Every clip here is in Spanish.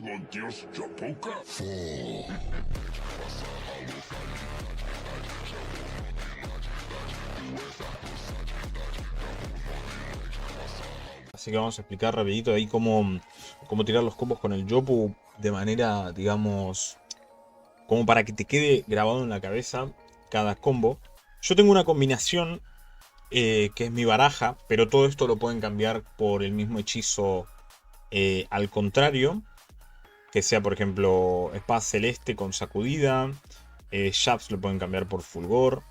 Lego Dios Chapoka. Así que vamos a explicar rapidito ahí cómo tirar los combos con el Yopu de manera, digamos, como para que te quede grabado en la cabeza cada combo. Yo tengo una combinación que es mi baraja, pero todo esto lo pueden cambiar por el mismo hechizo al contrario. Que sea, por ejemplo, espada celeste con sacudida. Jabs lo pueden cambiar por fulgor.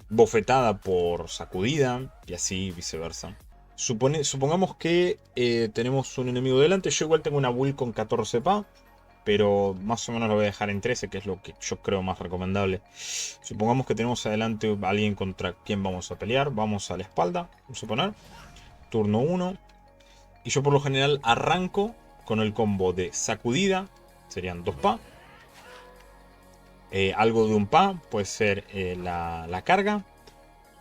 Bofetada por sacudida. Y así viceversa. Supongamos que tenemos un enemigo delante. Yo igual tengo una build con 14 pa. Pero más o menos lo voy a dejar en 13, que es lo que yo creo más recomendable. Supongamos que tenemos adelante a alguien contra quien vamos a pelear. Vamos a la espalda, vamos a suponer. Turno 1. Y yo por lo general arranco con el combo de sacudida. Serían 2 pa. Algo de un pa. Puede ser la carga.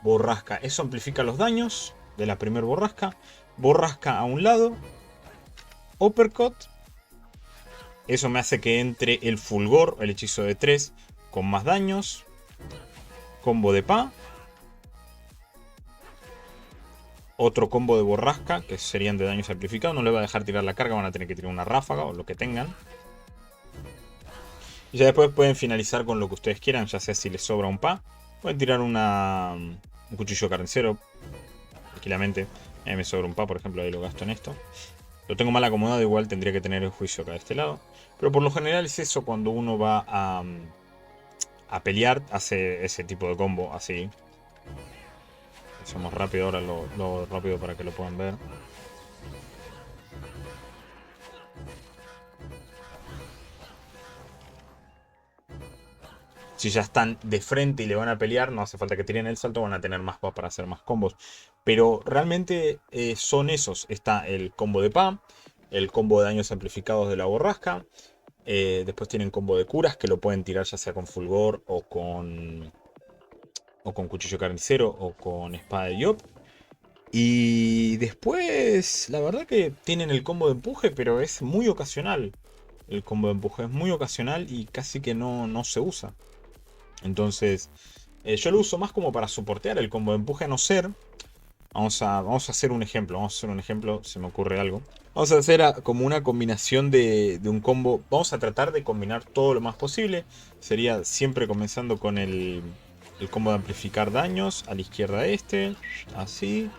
Borrasca. Eso amplifica los daños de la primera borrasca. Borrasca a un lado. Uppercut. Eso me hace que entre el fulgor, el hechizo de 3, con más daños. Combo de pa. Otro combo de borrasca, que serían de daño amplificado. No le va a dejar tirar la carga, van a tener que tirar una ráfaga o lo que tengan. Y ya después pueden finalizar con lo que ustedes quieran, ya sea si les sobra un pa. Pueden tirar un cuchillo carnicero, tranquilamente. A mí me sobra un pa, por ejemplo, ahí lo gasto en esto. Lo tengo mal acomodado, igual tendría que tener el juicio acá de este lado. Pero por lo general es eso cuando uno va a pelear, hace ese tipo de combo así. Hacemos rápido ahora lo rápido para que lo puedan ver. Si ya están de frente y le van a pelear, no hace falta que tiren el salto, van a tener más pa para hacer más combos. Pero realmente son esos. Está el combo de pa, el combo de daños amplificados de la borrasca. Después tienen combo de curas que lo pueden tirar ya sea con fulgor o con cuchillo carnicero o con espada de Yop. Y después, la verdad que tienen el combo de empuje, pero es muy ocasional. El combo de empuje es muy ocasional y casi que no se usa. Entonces, yo lo uso más como para soportear el combo de empuje, a no ser. Vamos a hacer un ejemplo. Vamos a hacer un ejemplo, se me ocurre algo. Vamos a hacer como una combinación de un combo. Vamos a tratar de combinar todo lo más posible. Sería siempre comenzando con el combo de amplificar daños. A la izquierda este. Así.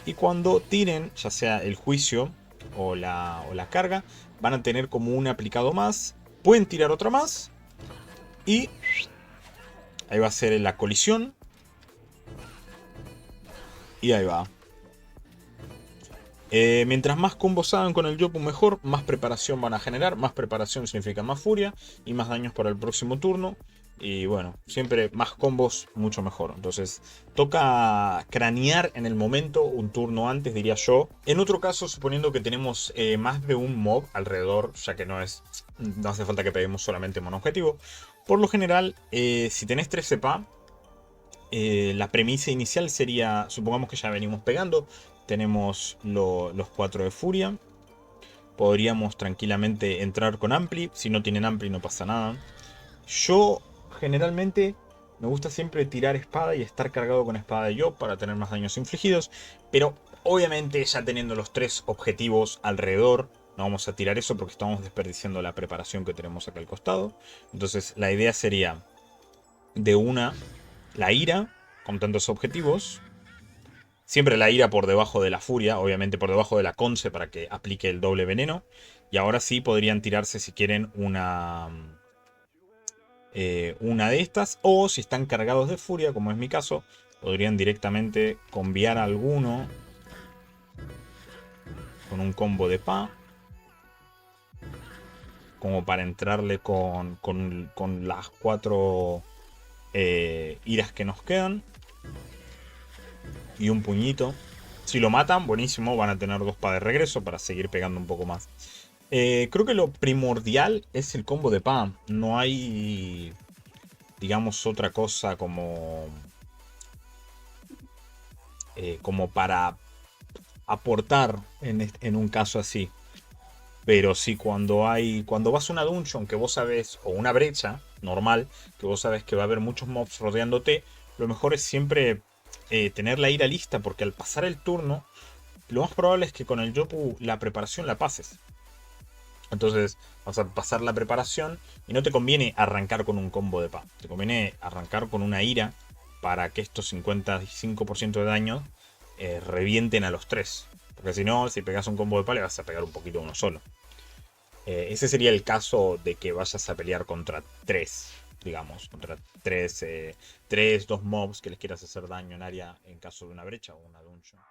Y cuando tiren, ya sea el juicio o la carga, van a tener como un aplicado más. Pueden tirar otra más. Y ahí va a ser la colisión. Y ahí va. Mientras más combos hagan con el Yopu mejor, más preparación van a generar. Más preparación significa más furia y más daños para el próximo turno. Y bueno, siempre más combos, mucho mejor. Entonces, toca cranear en el momento, un turno antes, diría yo. En otro caso, suponiendo que tenemos más de un mob alrededor, ya que no hace falta que peguemos solamente monoobjetivo. Por lo general, si tenés 13 pa, la premisa inicial sería, supongamos que ya venimos pegando, tenemos los 4 de furia. Podríamos tranquilamente entrar con Ampli. Si no tienen Ampli no pasa nada. Yo generalmente me gusta siempre tirar espada y estar cargado con espada de Yob para tener más daños infligidos. Pero obviamente ya teniendo los 3 objetivos alrededor, no vamos a tirar eso porque estamos desperdiciando la preparación que tenemos acá al costado. Entonces la idea sería de una, la ira con tantos objetivos. Siempre la ira por debajo de la furia, obviamente por debajo de la conce para que aplique el doble veneno. Y ahora sí podrían tirarse si quieren una de estas. O si están cargados de furia, como es mi caso, podrían directamente combiar a alguno con un combo de pa. Como para entrarle con las 4 iras que nos quedan. Y un puñito. Si lo matan, buenísimo, van a tener 2 pa de regreso para seguir pegando un poco más. Creo que lo primordial es el combo de pa. No hay, digamos, otra cosa como para aportar en un caso así. Pero sí, cuando vas a una dungeon que vos sabes, o una brecha normal, que vos sabes que va a haber muchos mobs rodeándote, lo mejor es siempre tener la ira lista, porque al pasar el turno, lo más probable es que con el Yopu la preparación la pases. Entonces vas a pasar la preparación y no te conviene arrancar con un combo de pa. Te conviene arrancar con una ira para que estos 55% de daño revienten a los 3. Porque si no, si pegas un combo de pa, le vas a pegar un poquito a uno solo. Ese sería el caso de que vayas a pelear contra 3, digamos. Contra 3, 2 mobs que les quieras hacer daño en área en caso de una brecha o una dungeon.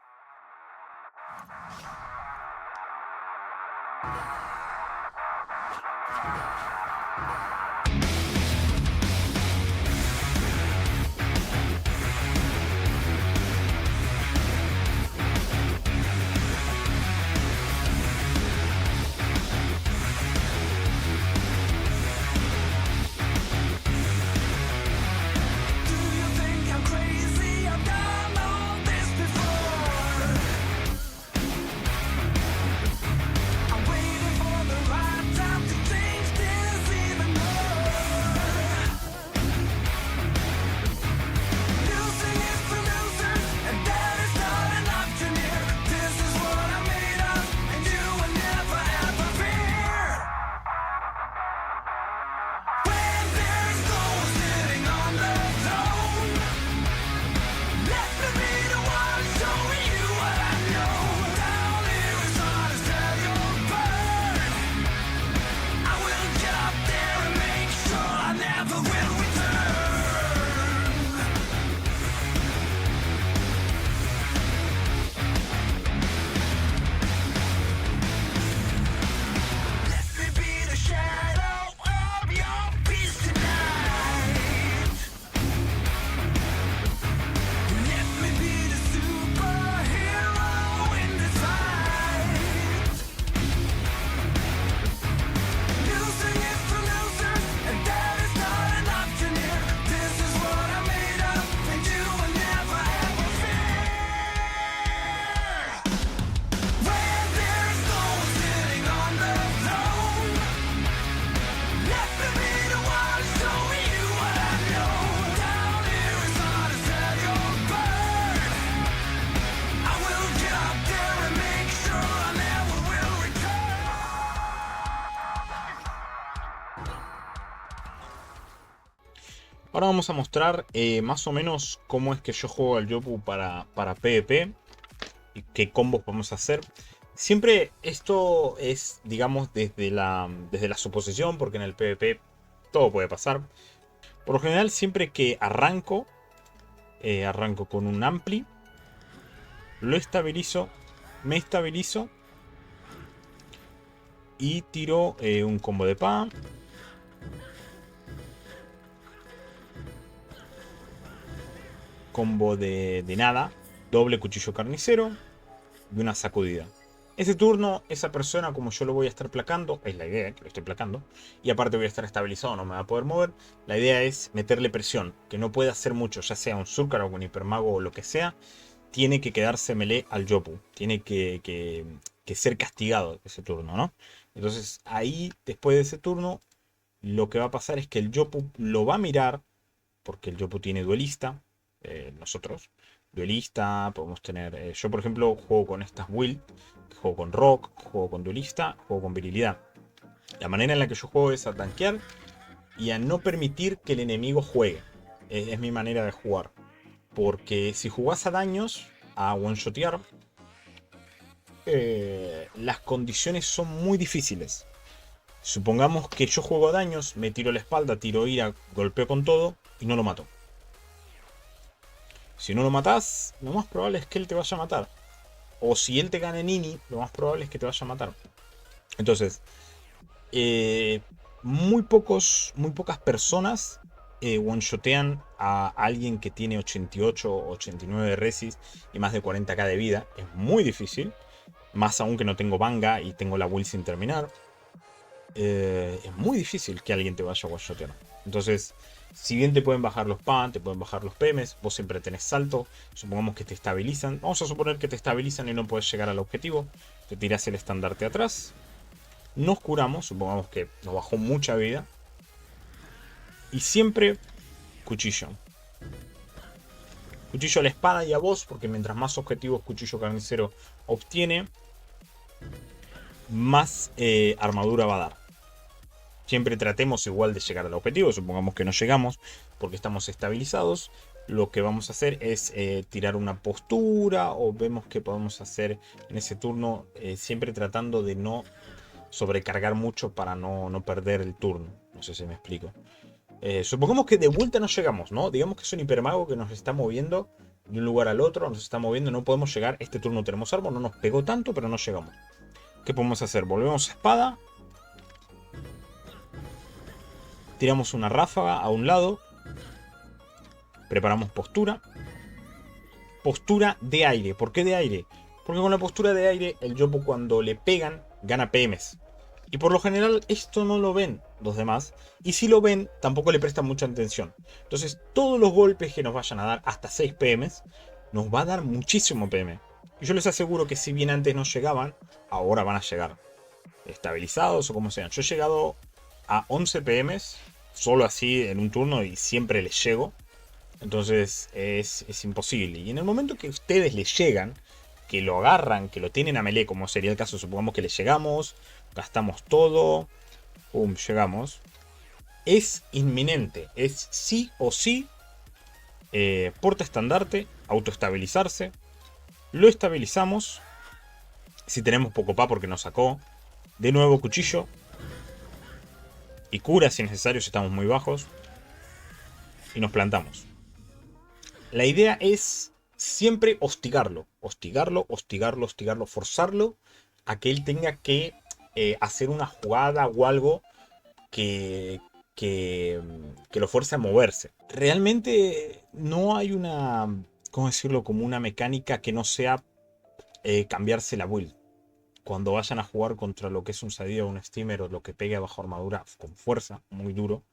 Ahora vamos a mostrar más o menos cómo es que yo juego al Yopu para PvP y qué combos podemos hacer. Siempre esto es, digamos, desde la suposición, porque en el PvP todo puede pasar. Por lo general, siempre que arranco con un Ampli, lo estabilizo, me estabilizo y tiro un combo de pa. Combo de nada, doble cuchillo carnicero y una sacudida. Ese turno, esa persona, como yo lo voy a estar placando, es la idea, que lo estoy placando, y aparte voy a estar estabilizado, no me va a poder mover, la idea es meterle presión, que no puede hacer mucho, ya sea un Zúcar o un Hipermago o lo que sea, tiene que quedarse melee al Yopu, tiene que ser castigado ese turno, ¿no? Entonces ahí, después de ese turno, lo que va a pasar es que el Yopu lo va a mirar, porque el Yopu tiene duelista, nosotros. Duelista, podemos tener. Yo, por ejemplo, juego con estas build. Juego con rock, juego con duelista, juego con virilidad. La manera en la que yo juego es a tanquear y a no permitir que el enemigo juegue. Es mi manera de jugar. Porque si jugás a daños, a one-shotear, las condiciones son muy difíciles. Supongamos que yo juego a daños, me tiro la espalda, tiro ira, golpeo con todo y no lo mato. Si no lo matás, lo más probable es que él te vaya a matar. O si él te gana en Ini, lo más probable es que te vaya a matar. Entonces, muy pocas personas one-shotean a alguien que tiene 88 o 89 de resis y más de 40k de vida. Es muy difícil. Más aún que no tengo Banga y tengo la build sin terminar. Es muy difícil que alguien te vaya a one-shotear. Entonces, si bien te pueden bajar los PAN, te pueden bajar los PMs, vos siempre tenés salto. Supongamos que te estabilizan. Vamos a suponer que te estabilizan y no puedes llegar al objetivo. Te tirás el estandarte atrás. Nos curamos, supongamos que nos bajó mucha vida. Y siempre cuchillo. Cuchillo a la espada y a vos, porque mientras más objetivos cuchillo carnicero obtiene, más armadura va a dar. Siempre tratemos igual de llegar al objetivo. Supongamos que no llegamos porque estamos estabilizados. Lo que vamos a hacer es tirar una postura o vemos que podemos hacer en ese turno, siempre tratando de no sobrecargar mucho para no perder el turno. No sé si me explico. Supongamos que de vuelta no llegamos, ¿no? Digamos que es un hipermago que nos está moviendo de un lugar al otro, nos está moviendo, no podemos llegar. Este turno tenemos árbol, no nos pegó tanto, pero no llegamos. ¿Qué podemos hacer? Volvemos a espada. Tiramos una ráfaga a un lado. Preparamos postura. Postura de aire. ¿Por qué de aire? Porque con la postura de aire, el yopo cuando le pegan, gana PMs. Y por lo general esto no lo ven los demás. Y si lo ven, tampoco le prestan mucha atención. Entonces todos los golpes que nos vayan a dar hasta 6 PMs, nos va a dar muchísimo PM. Y yo les aseguro que si bien antes no llegaban, ahora van a llegar. Estabilizados o como sean. Yo he llegado a 11 PMs, solo así en un turno y siempre les llego. Entonces es imposible. Y en el momento que ustedes les llegan, que lo agarran, que lo tienen a melee, como sería el caso, supongamos que le llegamos, gastamos todo, pum, llegamos. Es inminente, es sí o sí, porta estandarte, autoestabilizarse, lo estabilizamos, si tenemos poco pa porque nos sacó, de nuevo cuchillo, y cura si es necesario si estamos muy bajos, y nos plantamos. La idea es siempre hostigarlo, hostigarlo, hostigarlo, hostigarlo, forzarlo a que él tenga que hacer una jugada o algo que, que lo fuerce a moverse. Realmente no hay una, ¿cómo decirlo? Como una mecánica que no sea cambiarse la build. Cuando vayan a jugar contra lo que es un Sadia o un Steamer o lo que pegue bajo armadura con fuerza, muy duro,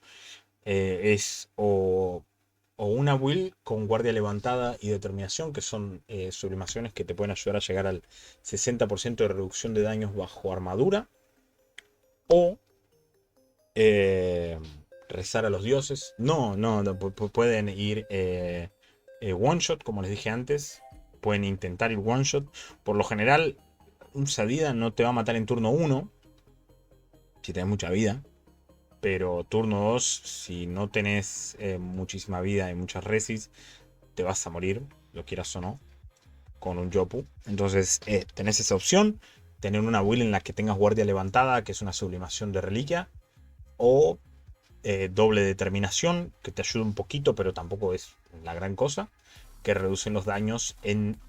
es o una build con guardia levantada y determinación, que son sublimaciones que te pueden ayudar a llegar al 60% de reducción de daños bajo armadura, o rezar a los dioses. No, pueden ir one shot, como les dije antes. Pueden intentar ir one shot. Por lo general, un Sadida no te va a matar en turno 1 si tenés mucha vida. Pero turno 2, si no tenés muchísima vida y muchas resis, te vas a morir, lo quieras o no, con un Yopu. Entonces tenés esa opción. Tener una build en la que tengas guardia levantada, que es una sublimación de reliquia. O doble determinación, que te ayuda un poquito, pero tampoco es la gran cosa. Que reducen los daños en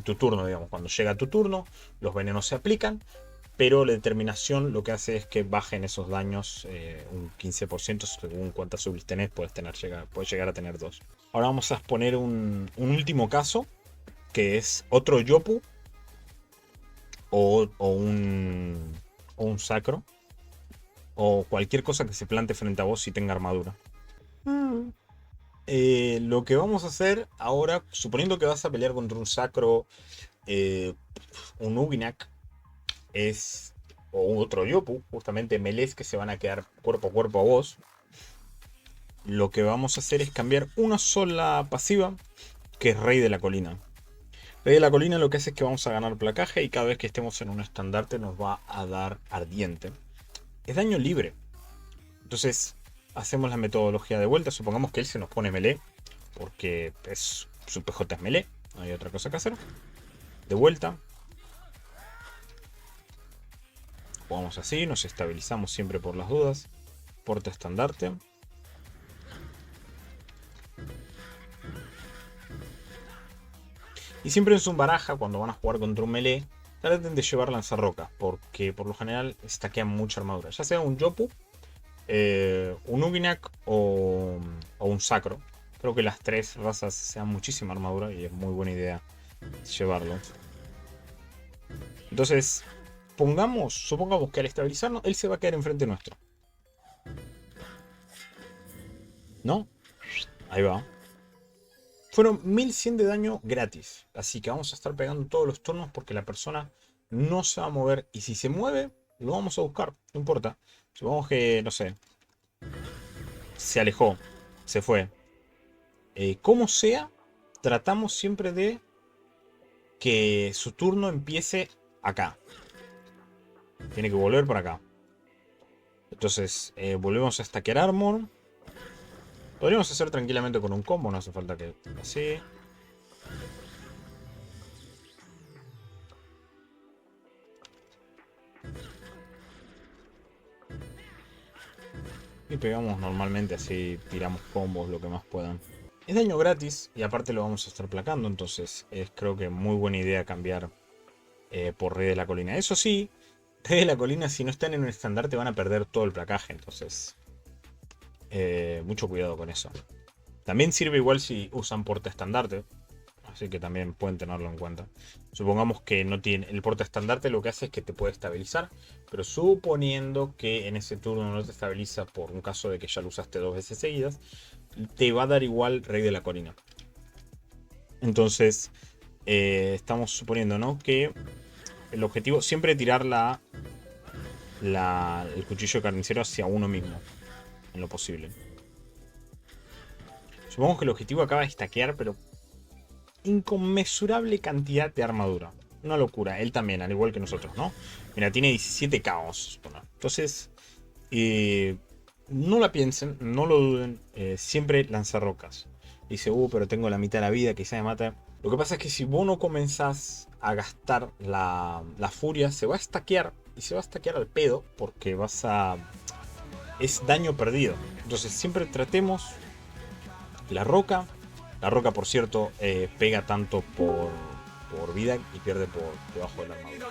tu turno, digamos. Cuando llega tu turno, los venenos se aplican. Pero la determinación lo que hace es que bajen esos daños un 15%, según cuántas sublis tenés, puedes llegar a tener 2. Ahora vamos a exponer un último caso, que es otro Yopu o un Sacro, o cualquier cosa que se plante frente a vos y tenga armadura. Lo que vamos a hacer ahora, suponiendo que vas a pelear contra un Sacro, un Uginak, o otro Yopu, justamente melees que se van a quedar cuerpo a cuerpo a vos. Lo que vamos a hacer es cambiar una sola pasiva, que es Rey de la Colina. Rey de la Colina lo que hace es que vamos a ganar placaje y cada vez que estemos en un estandarte nos va a dar ardiente. Es daño libre. Entonces hacemos la metodología de vuelta. Supongamos que él se nos pone melee, porque su PJ es melee, no hay otra cosa que hacer. De vuelta. Jugamos así, nos estabilizamos siempre por las dudas. Porta estandarte. Y siempre en su baraja, cuando van a jugar contra un melee, traten de llevar lanzarrocas, porque por lo general stackean mucha armadura. Ya sea un Yopu, un Uginak o un Sacro. Creo que las tres razas se dan muchísima armadura y es muy buena idea llevarlo. Entonces, supongamos que al estabilizarnos, él se va a quedar enfrente nuestro. ¿No? Ahí va. Fueron 1100 de daño gratis. Así que vamos a estar pegando todos los turnos porque la persona no se va a mover. Y si se mueve, lo vamos a buscar, no importa. Supongamos que, no sé, se alejó, se fue. Como sea, tratamos siempre de que su turno empiece acá. Tiene que volver para acá. Entonces, volvemos a stackear armor. Podríamos hacer tranquilamente con un combo, no hace falta que así. Y pegamos normalmente así, tiramos combos, lo que más puedan. Es daño gratis y aparte lo vamos a estar placando, entonces es creo que muy buena idea cambiar por Rey de la Colina. Eso sí, Rey de la Colina si no están en un estandarte van a perder todo el placaje, entonces mucho cuidado con eso. También sirve igual si usan porta estandarte, así que también pueden tenerlo en cuenta. Supongamos que no tiene el porta estandarte, lo que hace es que te puede estabilizar, pero suponiendo que en ese turno no te estabiliza por un caso de que ya lo usaste 2 veces seguidas, te va a dar igual Rey de la Colina. Entonces, estamos suponiendo, ¿no?, que el objetivo siempre tirar el cuchillo de carnicero hacia uno mismo, en lo posible. Supongamos que el objetivo acaba de stackear, pero inconmensurable cantidad de armadura. Una locura. Él también, al igual que nosotros, ¿no? Mira, tiene 17 caos. Entonces, no la piensen, no lo duden. Siempre lanzar rocas. Dice, pero tengo la mitad de la vida, quizá me mata. Lo que pasa es que si vos no comenzás a gastar la furia, se va a stackear. Y se va a stackear al pedo, porque es daño perdido. Entonces siempre tratemos la roca. La roca, por cierto, pega tanto por vida y pierde por debajo de la armadura.